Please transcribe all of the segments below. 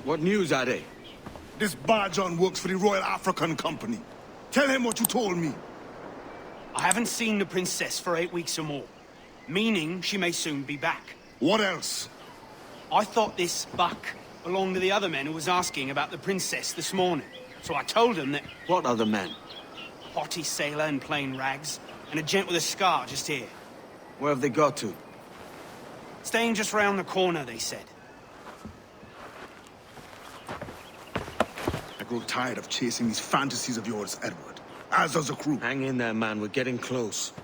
What news are they? This Barjon works for the Royal African Company. Tell him what you told me. I haven't seen the princess for 8 weeks or more, meaning she may soon be back. What else? I thought this buck belonged to the other men who was asking about the princess this morning. So I told him that... What other men? A haughty sailor in plain rags, and a gent with a scar just here. Where have they got to? Staying just round the corner, they said. I grow tired of chasing these fantasies of yours, Edward. As does the crew. Hang in there, man. We're getting close.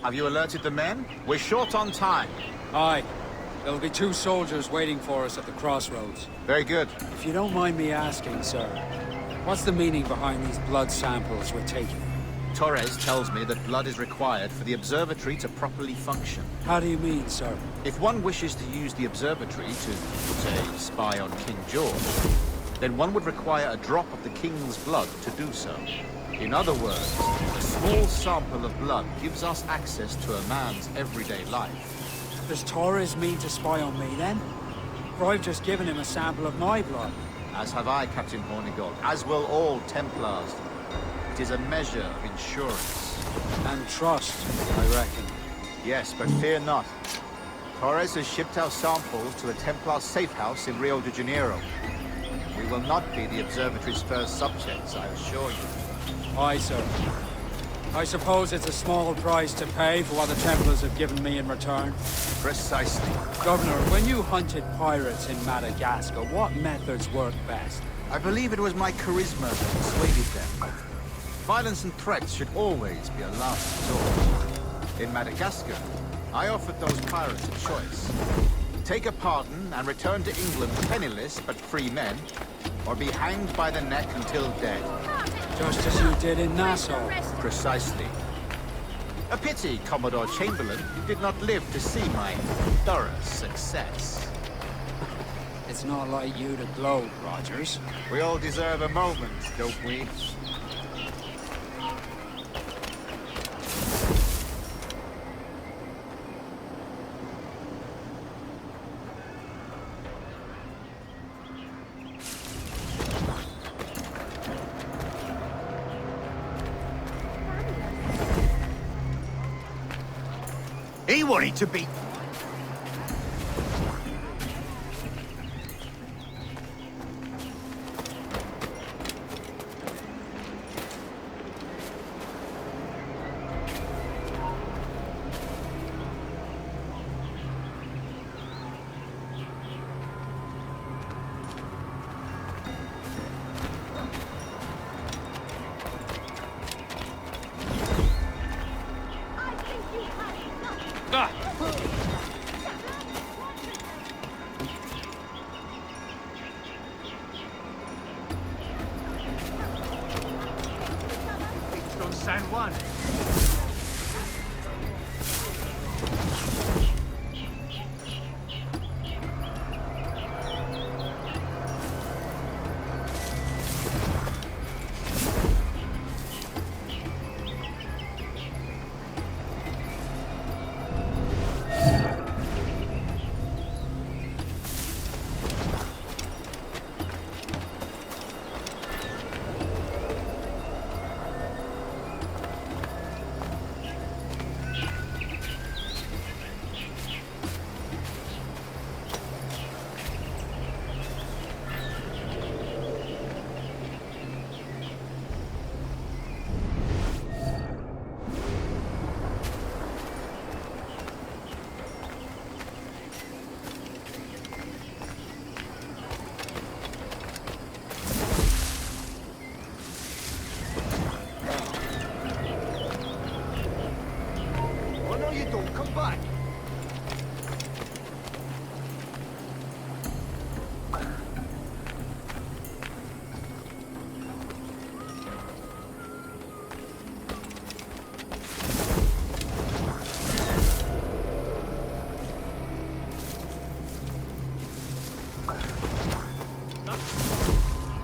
Have you alerted the men? We're short on time. Aye. There'll be 2 soldiers waiting for us at the crossroads. Very good. If you don't mind me asking, sir, what's the meaning behind these blood samples we're taking? Torres tells me that blood is required for the observatory to properly function. How do you mean, sir? If one wishes to use the observatory to, say, spy on King George, then one would require a drop of the king's blood to do so. In other words, a small sample of blood gives us access to a man's everyday life. Does Torres mean to spy on me, then? For I've just given him a sample of my blood. As have I, Captain Hornigold, as will all Templars. It is a measure of insurance. And trust, I reckon. Yes, but fear not. Torres has shipped our samples to the Templar safe house in Rio de Janeiro. We will not be the observatory's first subjects, I assure you. Aye, sir. I suppose it's a small price to pay for what the Templars have given me in return. Precisely. Governor, when you hunted pirates in Madagascar, what methods worked best? I believe it was my charisma that persuaded them. Violence and threats should always be a last resort. In Madagascar, I offered those pirates a choice. Take a pardon and return to England penniless but free men, or be hanged by the neck until dead. Just as you did in Nassau. Precisely. A pity Commodore Chamberlain did not live to see my thorough success. It's not like you to gloat, Rogers. We all deserve a moment, don't we? He wanted to be... San Juan.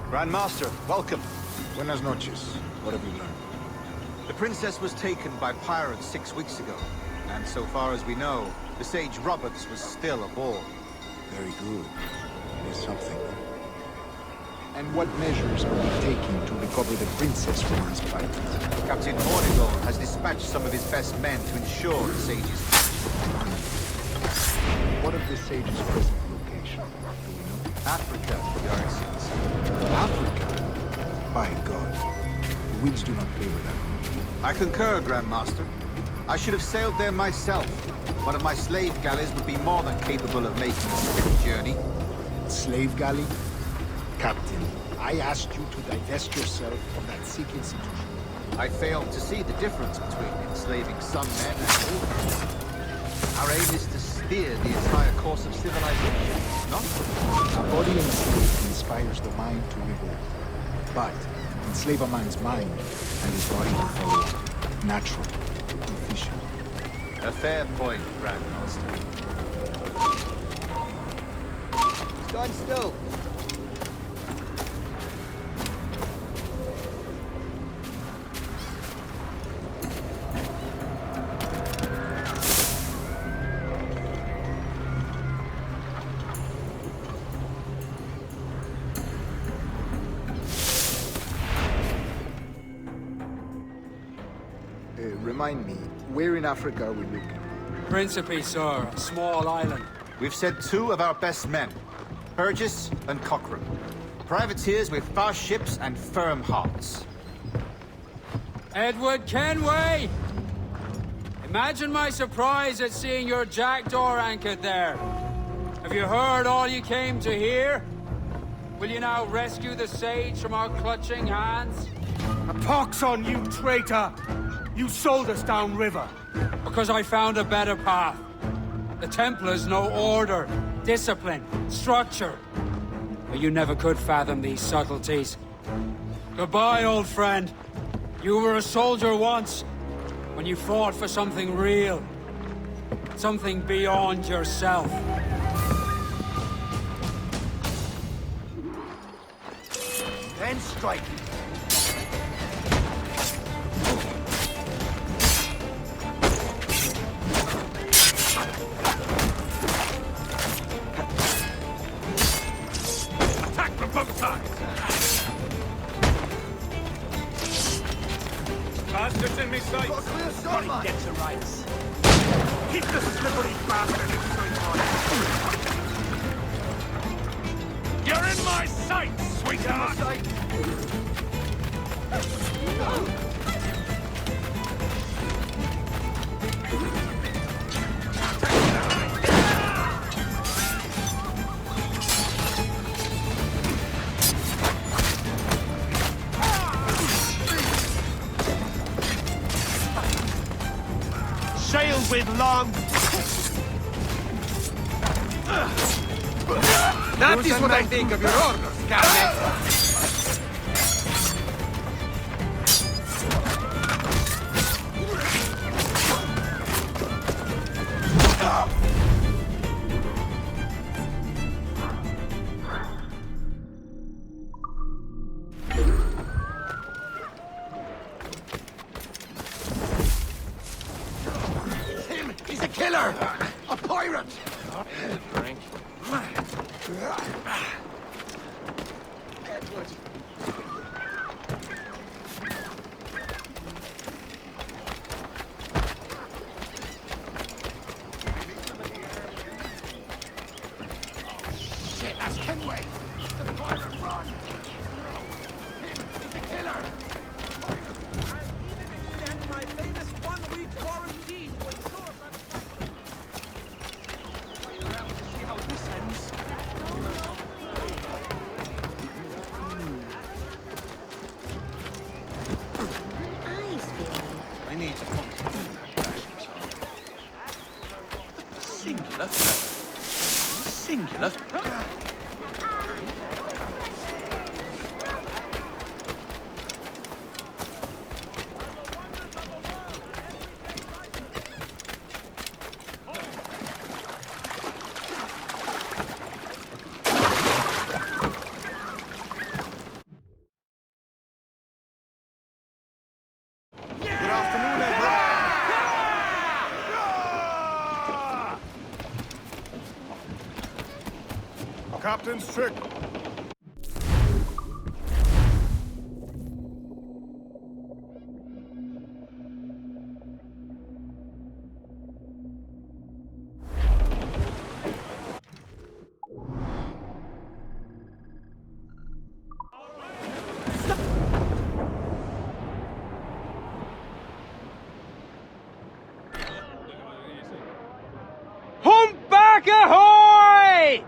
Grandmaster, welcome. Buenas noches. What have you learned? The princess was taken by pirates 6 weeks ago, and so far as we know, the sage Roberts was still aboard. Very good. There's something. And what measures are we taking to recover the princess from these pirates? Captain Mordigal has dispatched some of his best men to ensure the sage's What of the sage's present location? Do we know? Africa, Your Excellency. Africa? By God. The winds do not play with that. I concur, Grandmaster. I should have sailed there myself. One of my slave galleys would be more than capable of making a swift journey. Slave galley? Captain, I asked you to divest yourself of that sick institution. I failed to see the difference between enslaving some men and others. Our aim is to steer the entire course of civilization, not? A body enslaved inspires the mind to revolt. But enslave a man's mind, and his body will follow natural, efficient. A fair point, Grandmaster. Stand still. Remind me, where in Africa are we looking? Principe, sir. A small island. We've sent 2 of our best men, Burgess and Cochrane. Privateers with fast ships and firm hearts. Edward Kenway! Imagine my surprise at seeing your jackdaw anchored there. Have you heard all you came to hear? Will you now rescue the sage from our clutching hands? A pox on you, traitor! You sold us downriver. Because I found a better path. The Templars know order, discipline, structure. But you never could fathom these subtleties. Goodbye, old friend. You were a soldier once, when you fought for something real. Something beyond yourself. Then strike. Attack from both sides! Bastards in me sight! Got a clear shot, man. Get to rights. Keep the slippery bastard in sight! You're in my sight, sweetheart! Sail with long. That is what I think of your orders, Captain. Him! He's a killer! A pirate! Drink. Edward! Shit, that's Kenway! The pirate, run! Him! He's a killer! My famous one-week quarantine was short see how this ends. I need to Singular. Singular. Good afternoon, Edward. Captain's trick. Humpback ahoy!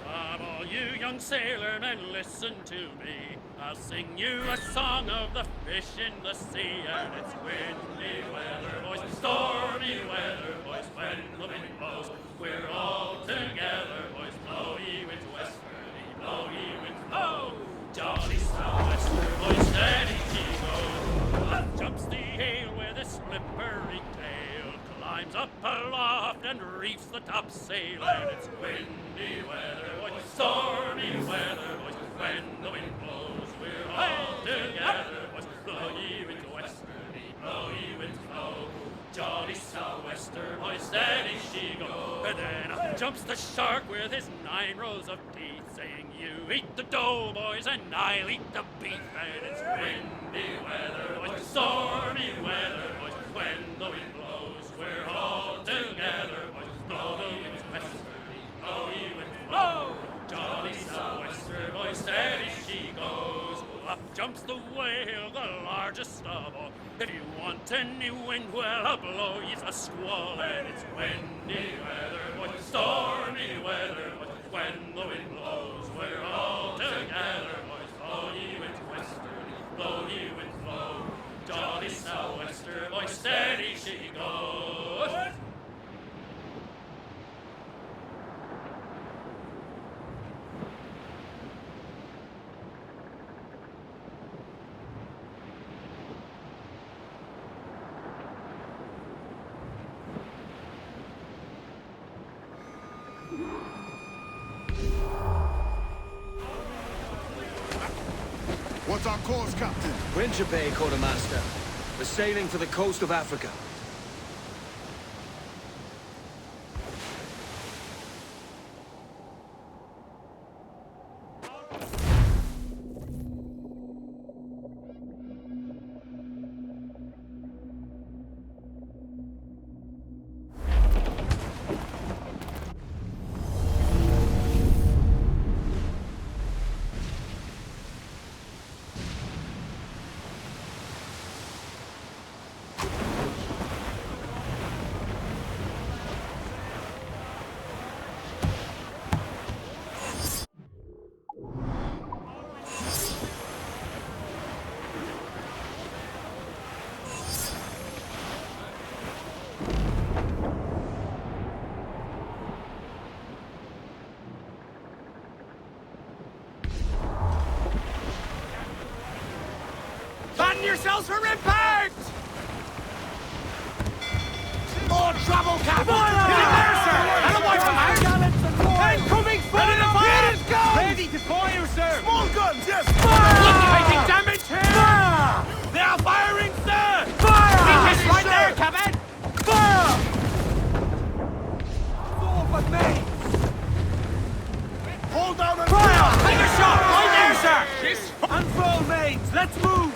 Come all you young sailormen, listen to me. I'll sing you a song of the fish in the sea. And it's windy weather, boys, stormy weather, boys, when the wind blows. We're all together, boys, blow ye winds westerly, blow ye winds blow. Jolly southwester, boys, steady she goes. Up jumps the ale with a slippery tail, climbs up aloft and reefs the topsail. And it's windy weather, boys, stormy weather, boys, when the wind blows. We're all together, boys, blow ye winds westerly, blow ye winds blow. Jolly southwester, boys, steady she goes. And then up jumps the shark with his 9 rows of teeth, saying, you eat the dough, boys, and I'll eat the beef. And it's windy weather, boys, stormy weather, boys, when the wind blows. We're all together, boys, blow the winds westerly, blow ye winds blow. Jolly southwester, boys, steady she goes. Up jumps the whale, the largest of all. If you want any wind, well, I'll blow ye a squall. And it's windy weather, boys, stormy weather, boys, when the wind blows. We're all together, boys, blow ye winds westerly, blow ye winds blow. Jolly southwester, boys, steady she goes. What's our course, Captain? Principe, Quartermaster. We're sailing for the coast of Africa. Fatten yourselves for impact! More trouble, Captain! Hit it there, sir! And away from out! Incoming fire! Ready to fire! Let us go! Ready to fire, sir! Small guns, yes! Look, taking damage here! Fire! They are firing, sir! Fire! Weakest right there, Captain! Fire! Forward, mates! Hold down and Fire! Take a shot! Right there, sir! Unfurl, mates! Let's move!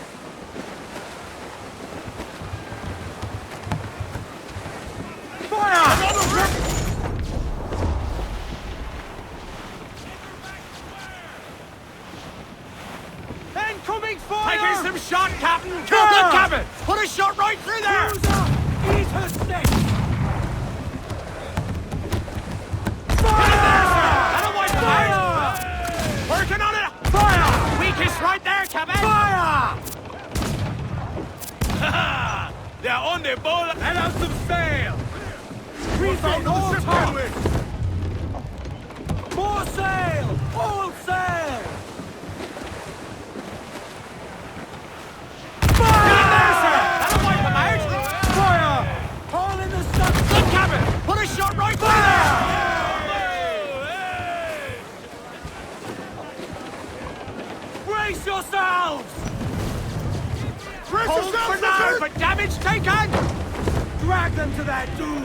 Incoming fire! Taking some shot, Captain! Kill the cabin! Put a shot right through there! Eat her stick! Fire! And away fire! Working on it! Fire! Weakest right there, Cabin! Fire! They're on the ball and out some sail! Refit all tops! More sail! All sail! Put a shot right through there! Brace yourselves! Brace Hold yourselves, for now, sir! but damage taken! Drag them to their doom!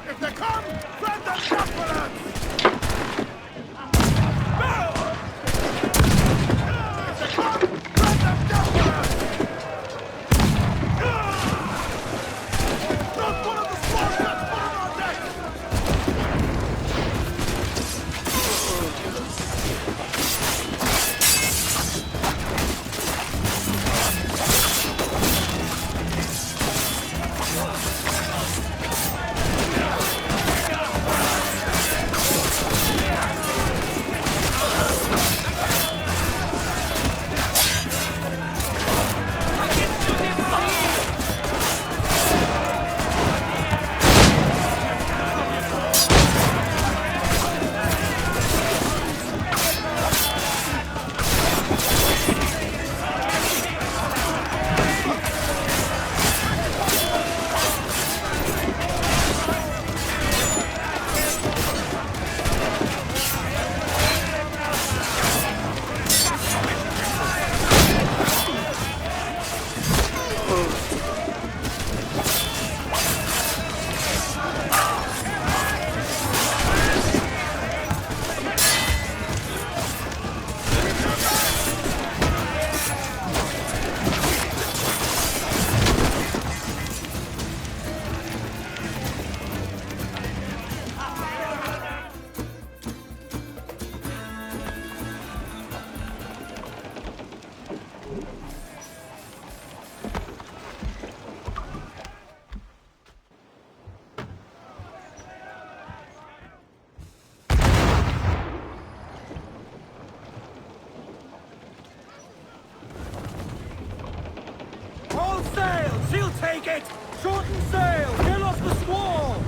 If they come, send them Templars! If they come, send them Templars! Not one of the small guns put on our deck! Take it! Shorten sail! Get off the squall!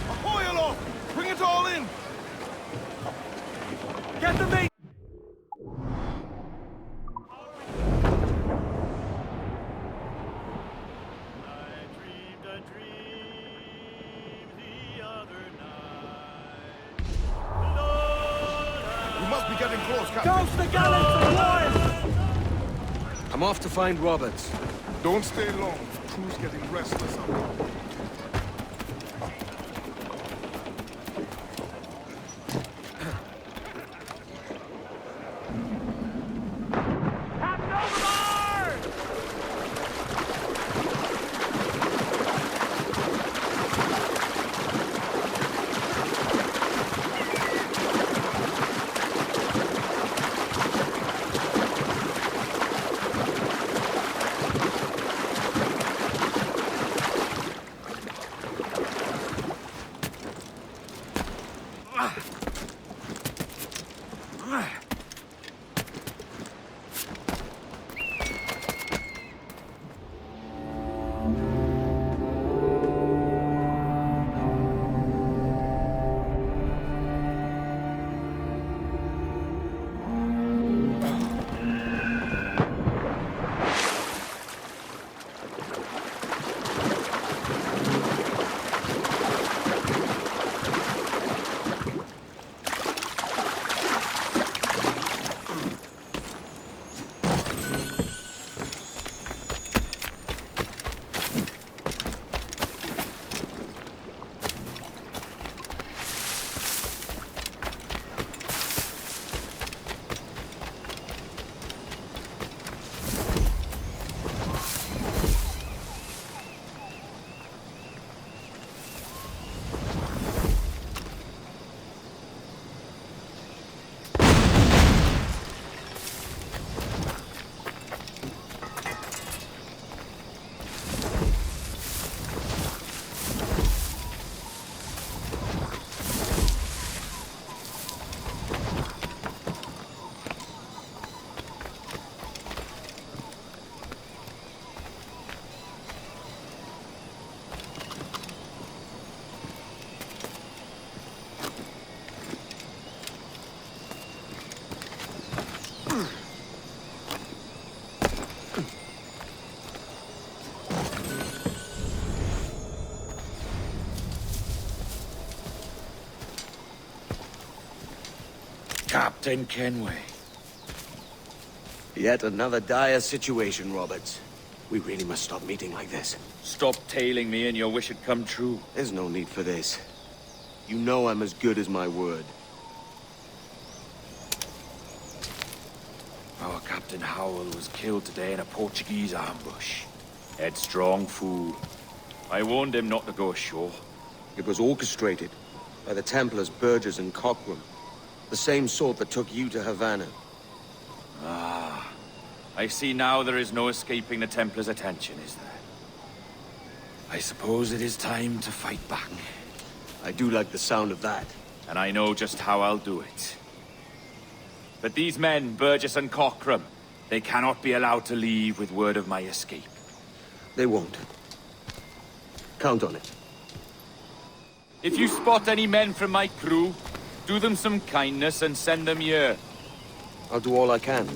Ahoy aloft! Bring it all in! Get the mate! I dream getting close, Captain. Ghost the gallants and wild! I'm off to find Roberts. Don't stay long. Crew's getting restless up there. Captain Kenway. Yet another dire situation, Roberts. We really must stop meeting like this. Stop tailing me and your wish had come true. There's no need for this. You know I'm as good as my word. Our Captain Howell was killed today in a Portuguese ambush. Headstrong fool. I warned him not to go ashore. It was orchestrated by the Templars, Burgess and Cockrum. The same sort that took you to Havana. Ah. I see now there is no escaping the Templars' attention, is there? I suppose it is time to fight back. I do like the sound of that. And I know just how I'll do it. But these men, Burgess and Cockrum, they cannot be allowed to leave with word of my escape. They won't. Count on it. If you spot any men from my crew, do them some kindness and send them here. I'll do all I can.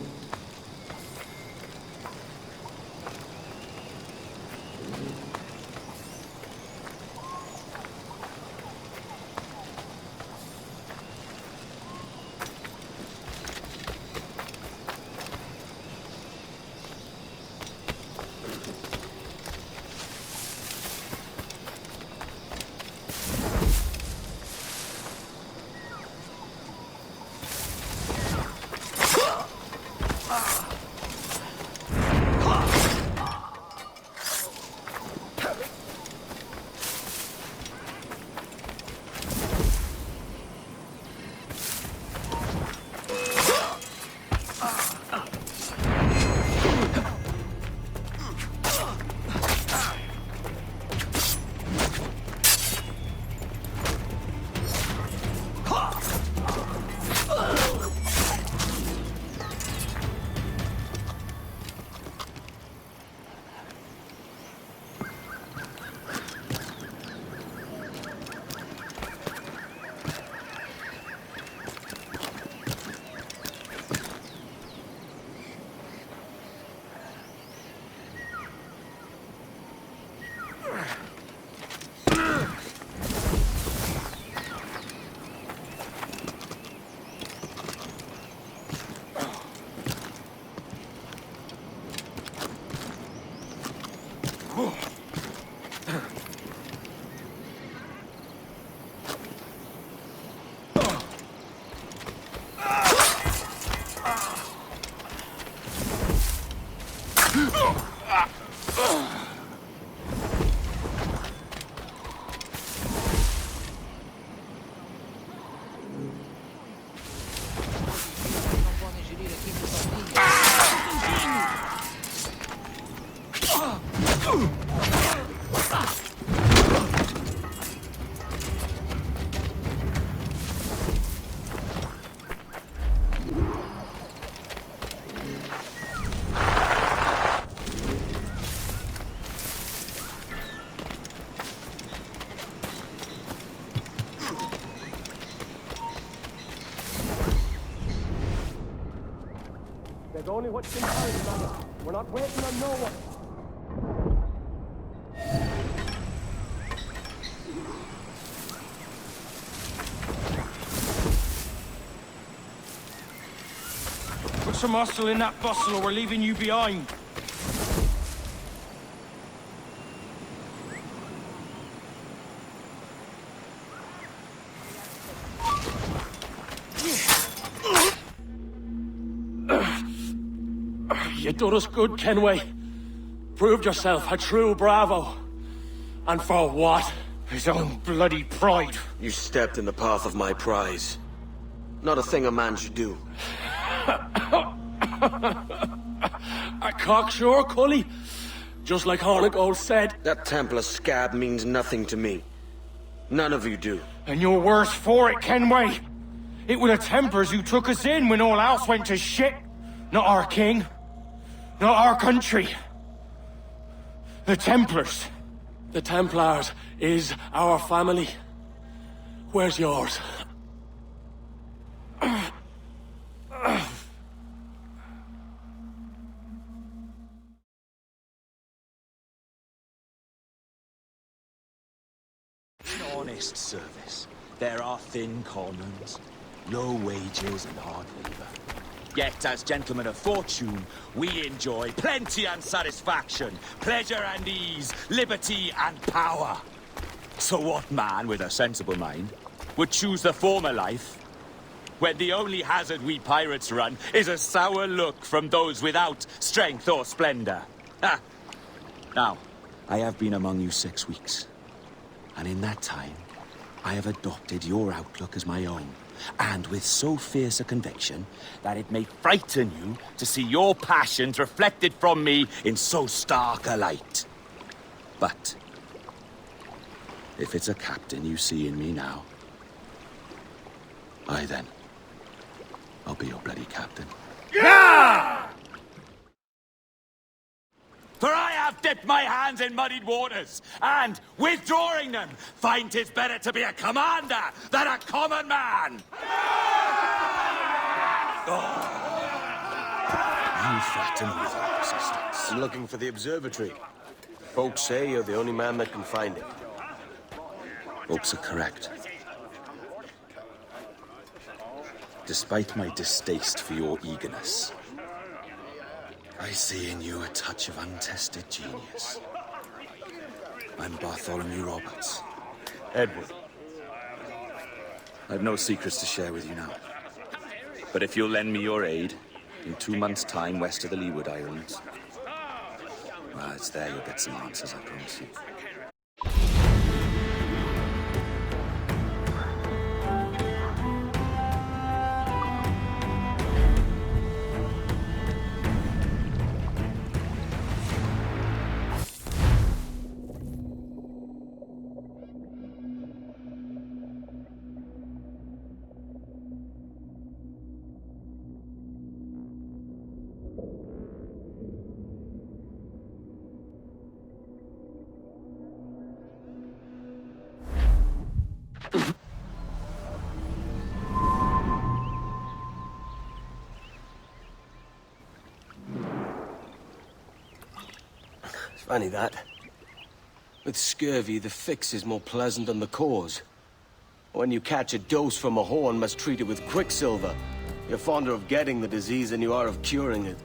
There's only what's been hurried, brother. We're not waiting on no one. Put some muscle in that bustle or we're leaving you behind. You done us good, Kenway. Proved yourself a true bravo. And for what? His own bloody pride. You stepped in the path of my prize. Not a thing a man should do. A cocksure, Cully. Just like Hornigold said. That Templar scab means nothing to me. None of you do. And you're worse for it, Kenway. It were the Templars who took us in when all else went to shit. Not our king. Not our country. The Templars. The Templars is our family. Where's yours? Honest service. There are thin corners, low wages and hard labor. Yet, as gentlemen of fortune, we enjoy plenty and satisfaction, pleasure and ease, liberty and power. So what man with a sensible mind would choose the former life, when the only hazard we pirates run is a sour look from those without strength or splendor? Ha! Now, I have been among you 6 weeks, and in that time, I have adopted your outlook as my own. And with so fierce a conviction that it may frighten you to see your passions reflected from me in so stark a light. But if it's a captain you see in me now, aye then, I'll be your bloody captain. Yeah! For I have dipped my hands in muddied waters, and, withdrawing them, find 'tis better to be a commander than a common man! Oh. You threaten with our resistance. I'm looking for the observatory. Folks say you're the only man that can find it. Folks are correct. Despite my distaste for your eagerness, I see in you a touch of untested genius. I'm Bartholomew Roberts. Edward. I've no secrets to share with you now. But if you'll lend me your aid, in 2 months' time west of the Leeward Islands, well, it's there you'll get some answers, I promise you. Funny that. With scurvy, the fix is more pleasant than the cause. When you catch a dose from a horn, must treat it with quicksilver. You're fonder of getting the disease than you are of curing it.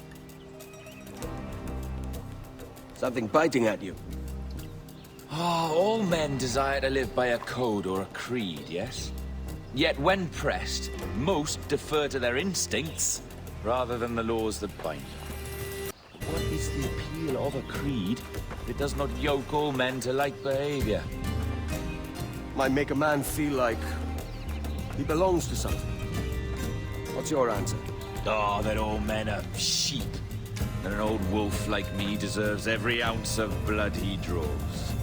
Something biting at you. Oh, all men desire to live by a code or a creed, yes? Yet when pressed, most defer to their instincts rather than the laws that bind them. What is the appeal of a creed if it does not yoke all men to like behavior? Might make a man feel like he belongs to something. What's your answer? Oh, that all men are sheep. And an old wolf like me deserves every ounce of blood he draws.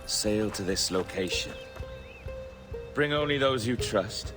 Sail to this location. Bring only those you trust.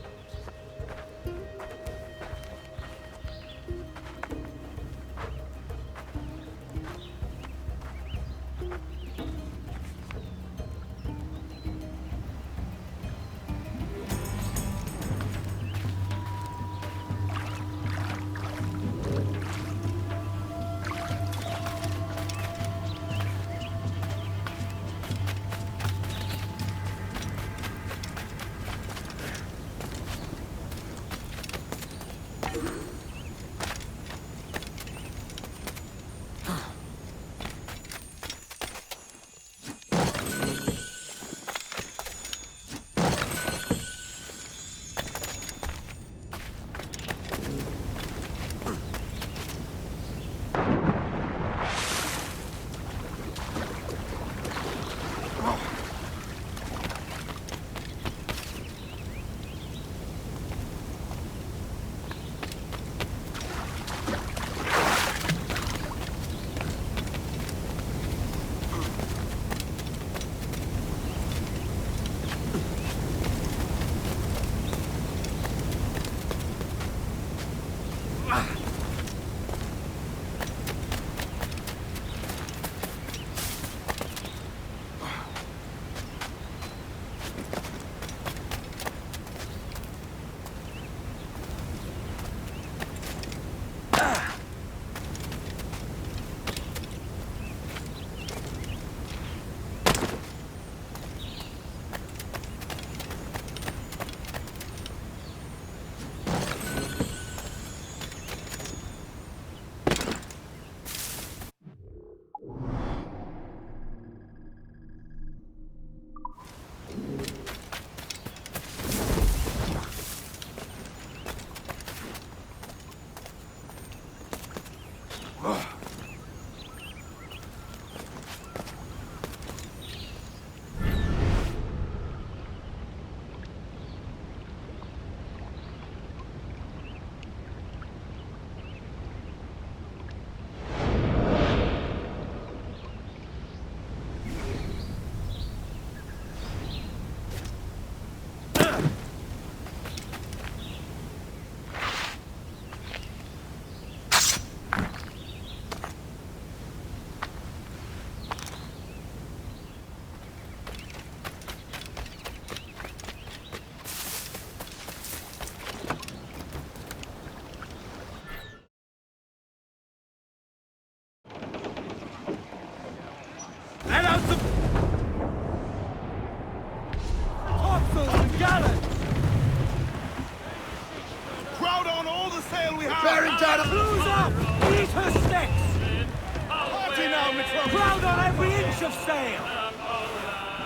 of sail!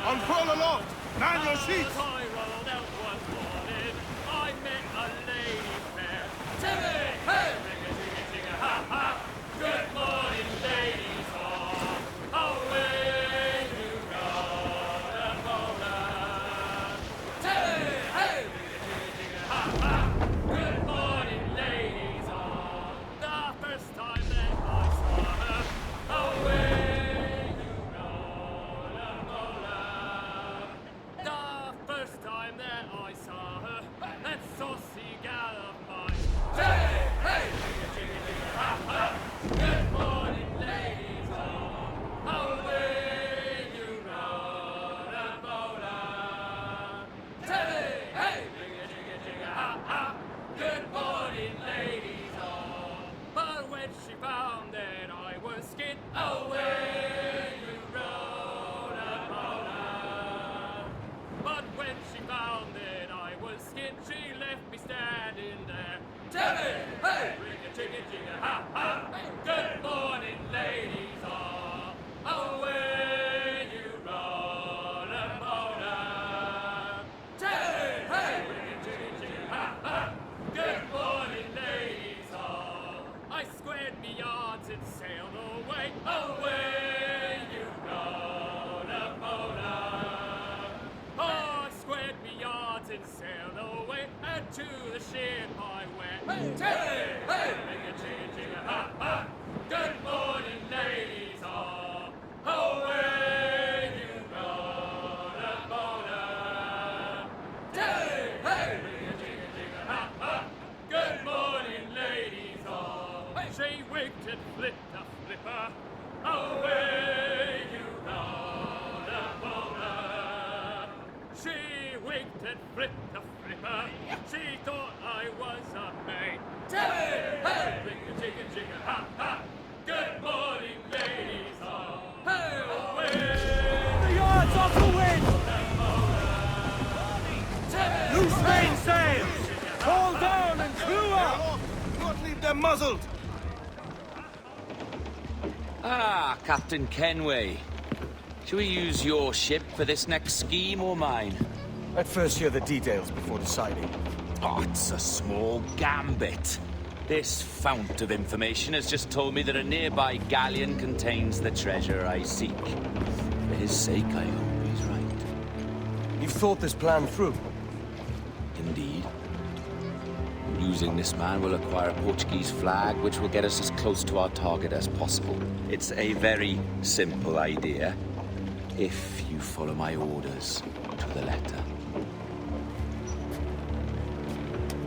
Unfurl aloft! Man your sheets! I rolled out one morning, I met a lady fair. Timmy! Hey! Ha ha! Good morning, ladies all. Away you go, the motor. Timmy! Hey! Ha ha! Good morning, ladies all. The first time that I saw her, away you go, the motor. The first time that I saw her, that saucy gal of mine. Hey! Hey! Ha ha! Good morning, ladies all. Away you go, the motor. Hey! Hey! Ha ha! Good morning, ladies all. But when she found that I was skint, away you rode a motor. But when she found that I was skint, she left me standing there. Timmy! Hey! Ring-a-ching-a-ching-a, ha-ha! Good morning, ladies all. Away you rode a motor. Timmy! Hey! Ring-a-ching-a-ching-a, ha-ha! Good morning, ladies all. I squared me yards and sailed away. Away you rode a motor. Oh, I squared me yards and sailed away, and to the ship I went. Hey, Timmy! Hey! Ring-a-ching-a-ching-a, ha-ha! Good morning, ladies all. Away you rode a motor. Timmy! Hey! Ring-a-ching-a-ching-a, ha-ha! Good morning, ladies all. She winked and flipped a flipper. Away you rode a motor. She winked and flipped a flipper. She thought I was a maid. Timmy! Hey! Ring-a-ching-a-ching-a, ha-ha! Good morning, ladies all. Hey! Away! The yards off the wind! Timmy! Loose mainsails! Haul down and clew up! Do not leave them muzzled! Ah, Captain Kenway. Shall we use your ship for this next scheme or mine? I'd first hear the details before deciding. Oh, it's a small gambit. This fount of information has just told me that a nearby galleon contains the treasure I seek. For his sake, I hope he's right. You've thought this plan through? Indeed. Using this man will acquire a Portuguese flag, which will get us as close to our target as possible. It's a very simple idea, if you follow my orders to the letter.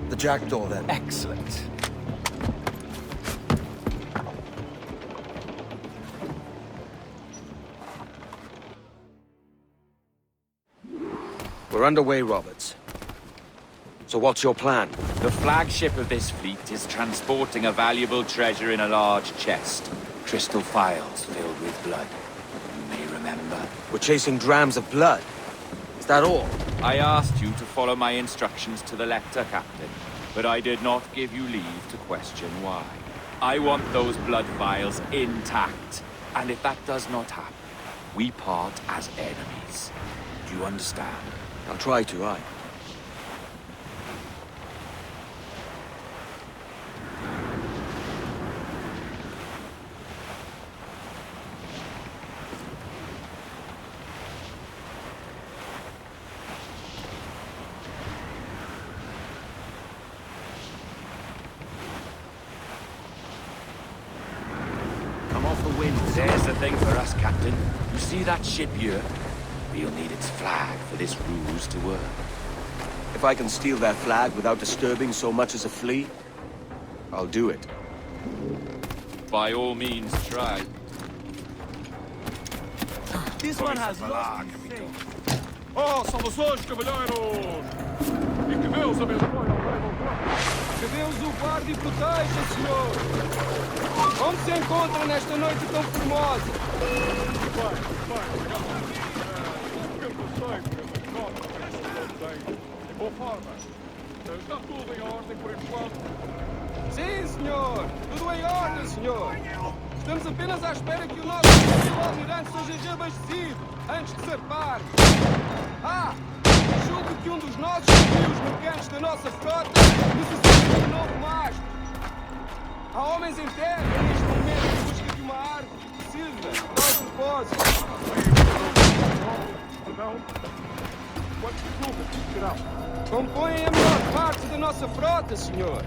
The jackdaw, then. Excellent. We're underway, Roberts. So what's your plan? The flagship of this fleet is transporting a valuable treasure in a large chest. Crystal phials filled with blood. You may remember. We're chasing drams of blood. Is that all? I asked you to follow my instructions to the letter, Captain, but I did not give you leave to question why. I want those blood vials intact, and if that does not happen, we part as enemies. Do you understand? I'll try to, aye. There's the thing for us, Captain. You see that ship here? We'll need its flag for this ruse to work. If I can steal their flag without disturbing so much as a flea, I'll do it. By all means, try. This one has lost its thing. Saudações, cavalheiros! E que Deus abençoe ao rei Montreal. Que Deus o guarde e proteja, senhor! Como se encontra nesta noite tão formosa? De boa forma. Está tudo em ordem por enquanto? Sim, senhor! Tudo em ordem, senhor! Estamos apenas à espera que o nosso navio almirante seja reabastecido, antes de zarpar. Julgo que um dos nossos navios mercantes da nossa frota necessita de um novo mastro. Há homens em terra neste momento em busca de uma árvore que sirva para o propósito. Compõem a maior parte da nossa frota, senhor.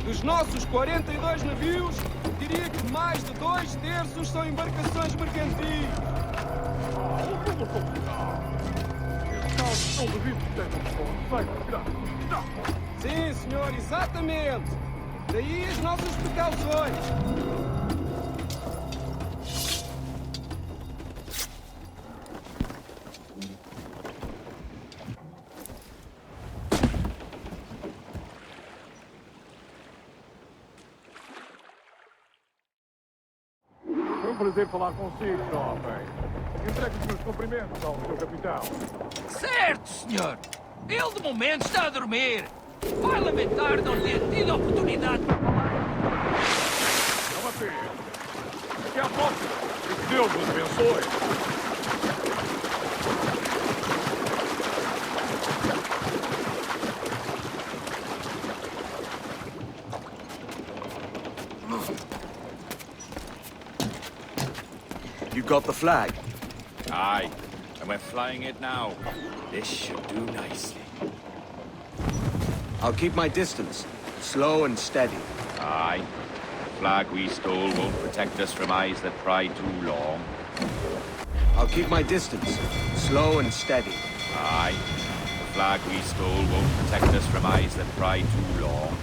Dos nossos 42 navios, diria que mais de 2/3 são embarcações mercantis. Sim, senhor, exatamente. Daí as nossas precauções. Foi um prazer falar consigo, jovem. Entregue os meus cumprimentos ao seu capitão. Certo, senhor. Ele, de momento, está a dormir. Vai lamentar não ter tido a oportunidade de falar. É uma pena. Até à próxima. Que Deus vos abençoe. You got the flag? Aye, and we're flying it now. This should do nicely. I'll keep my distance. Slow and steady. Aye. The flag we stole won't protect us from eyes that pry too long. I'll keep my distance. Slow and steady. Aye. The flag we stole won't protect us from eyes that pry too long.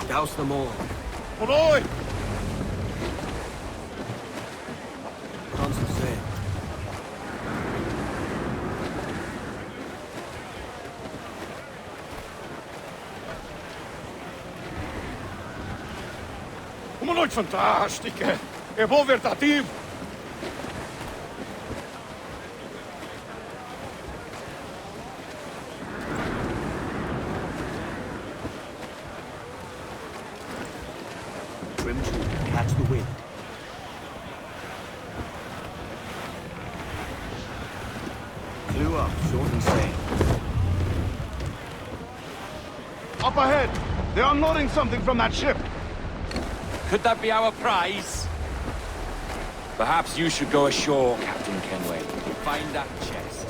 Douse them all. Boy! Consul said. Uma noite fantástica. É bom ver-te ativo. Trim to catch the wind. Clew up, short and sail. Up ahead! They are unloading something from that ship. Could that be our prize? Perhaps you should go ashore, Captain Kenway. Find that chest.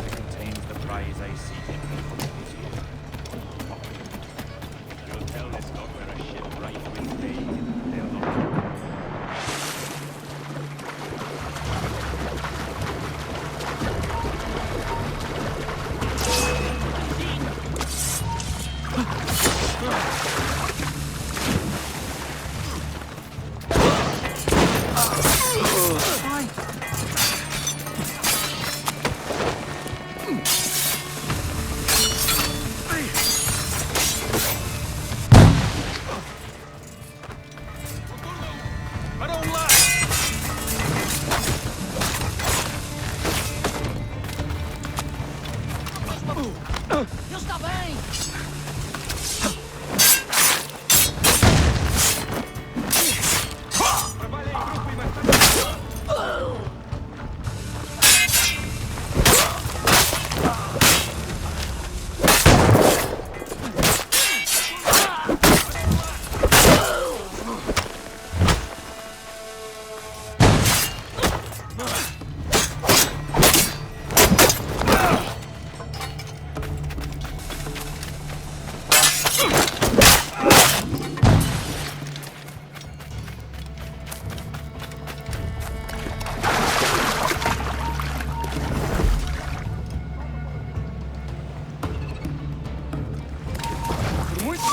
It contains the prize I seek. You'll tell this lot we're a ship right with me. They'll not. Ele está bem!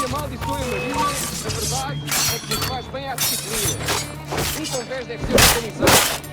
amaldiçoem a marinha, a verdade é que lhes faz bem à disciplina. Um convés deve ser organizado.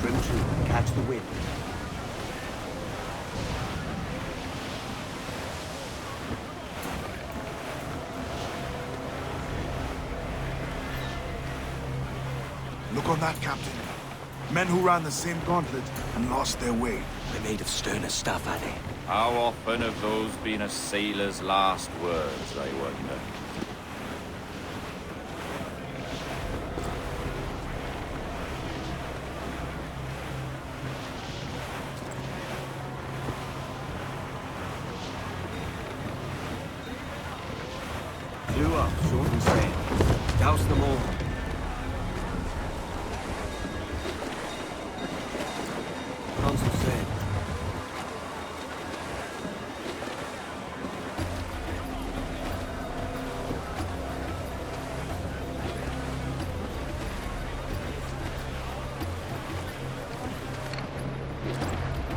Trim true, catch the wind. Look on that, Captain. Men who ran the same gauntlet and lost their way. They're made of sterner stuff, are they? How often have those been a sailor's last words, I wonder? Clew up, short and sail. Douse them all. Consul said.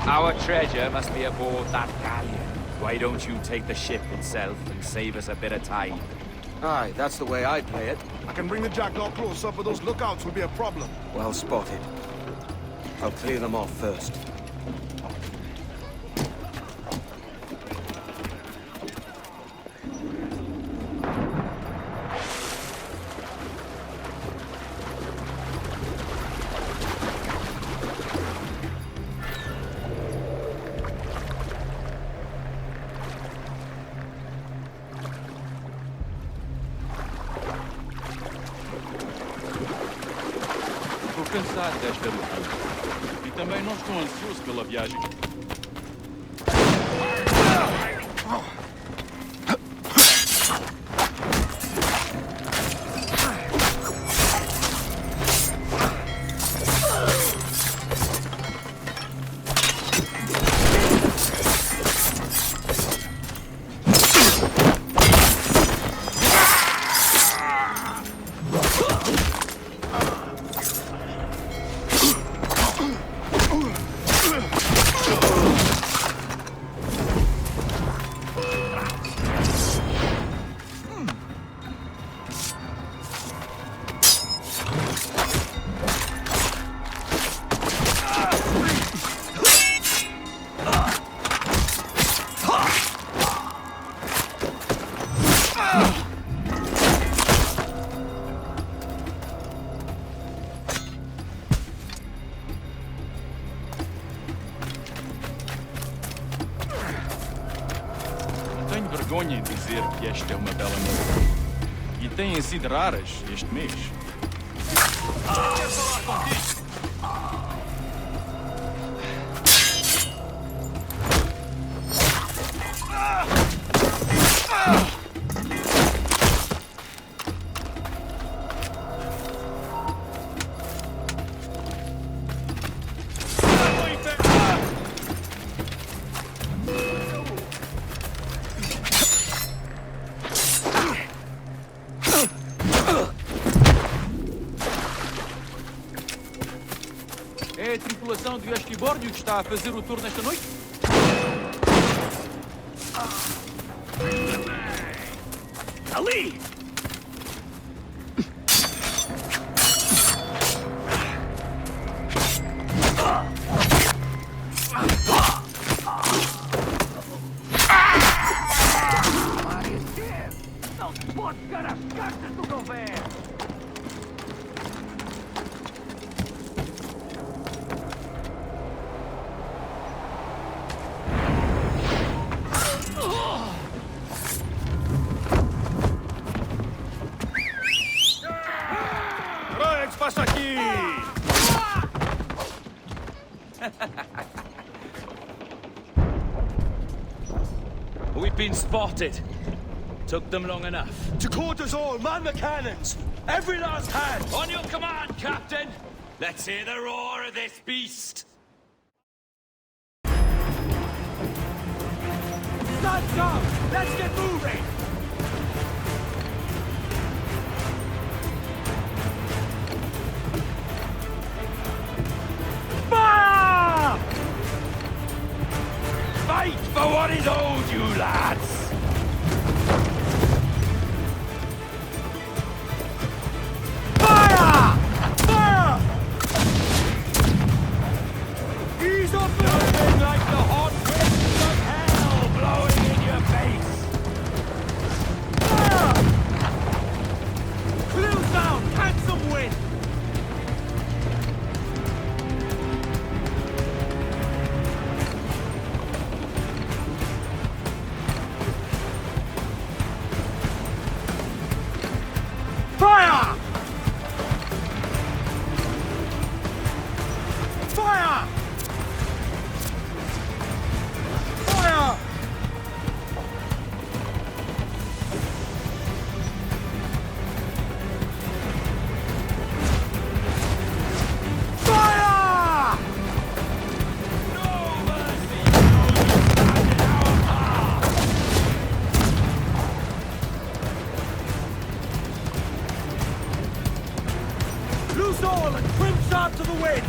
Our treasure must be aboard that galleon. Why don't you take the ship itself and save us a bit of time? Aye, that's the way I play it. I can bring the jackdaw closer, but those lookouts will be a problem. Well spotted. I'll clear them off first. Cansado desta loucura. E também não estou ansioso pela viagem. Vergonha em dizer que esta é uma bela noite. E têm sido raras este mês. Quero falar contigo! É a tripulação de Asquibórdio que está a fazer o tour nesta noite? Ali! Passa aqui! We've been spotted. Took them long enough. To quarters all, man the cannons! Every last hand! On your command, Captain! Let's hear the roar of this beast! Sun's up! Let's get moving! Fire! Fight for what is owed you, lads! Fire! Fire! start to the wind!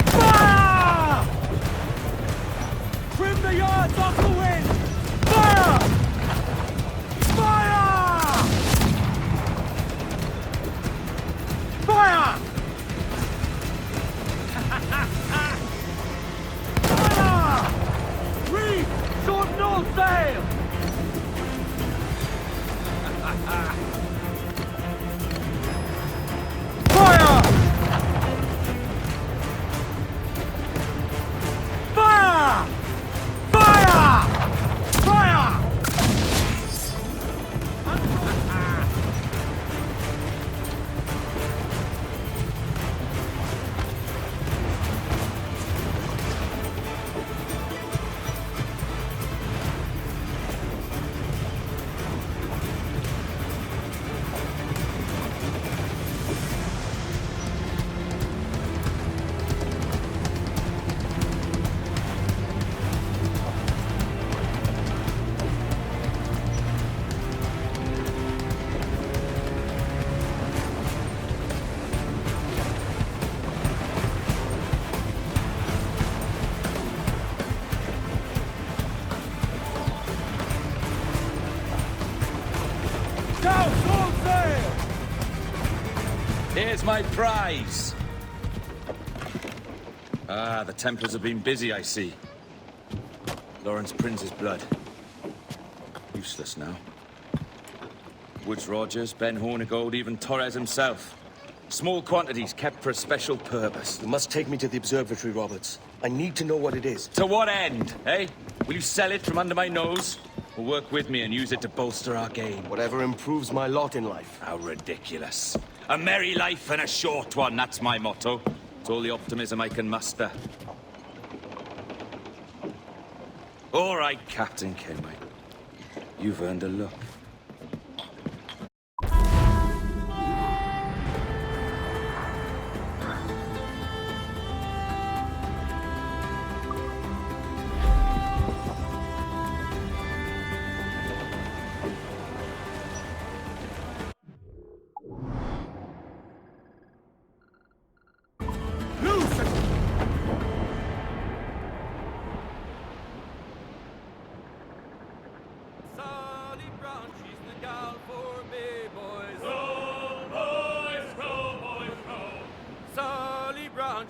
Fire! Trim the yards off the wind! Fire! Fire! Fire! Fire! Reef! Shorten all sail! Fire! Fire! Fire! Fire! Here's my prize! Ah, the Templars have been busy, I see. Lawrence Prince's blood. Useless now. Woods Rogers, Ben Hornigold, even Torres himself. Small quantities kept for a special purpose. You must take me to the observatory, Roberts. I need to know what it is. To what end, eh? Will you sell it from under my nose? Or work with me and use it to bolster our game? Whatever improves my lot in life. How ridiculous. A merry life and a short one, that's my motto. It's all the optimism I can muster. All right, Captain Kenway. You've earned a look.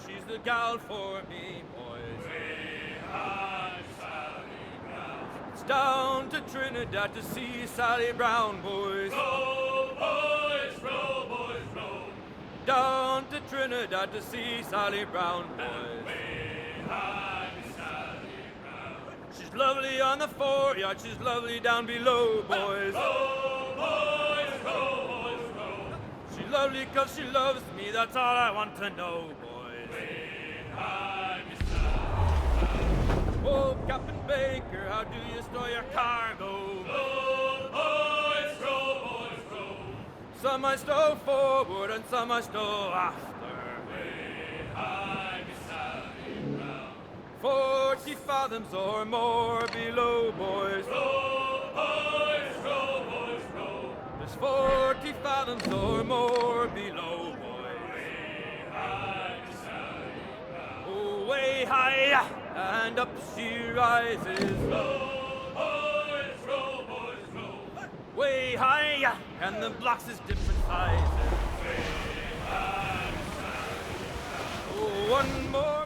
She's the gal for me, boys. It's down to Trinidad to see Sally Brown, boys. Row, boys, row, boys, row. Down to Trinidad to see Sally Brown, boys. She's lovely on the foreyard, she's lovely down below, boys. Row, boys, row, boys, row. She's lovely 'cause she loves me, that's all I want to know, boys. Oh, Captain Baker, how do you store your cargo? Row, boys, row, boys, row. Some I stow forward and some I stow after. 40 fathoms or more below, boys. Row, boys, row, boys, row. There's 40 fathoms or more below, boys. Oh, way high, and up she rises. Row, boys, row, boys, row. Way high, and the blocks is different sizes. Oh, one more.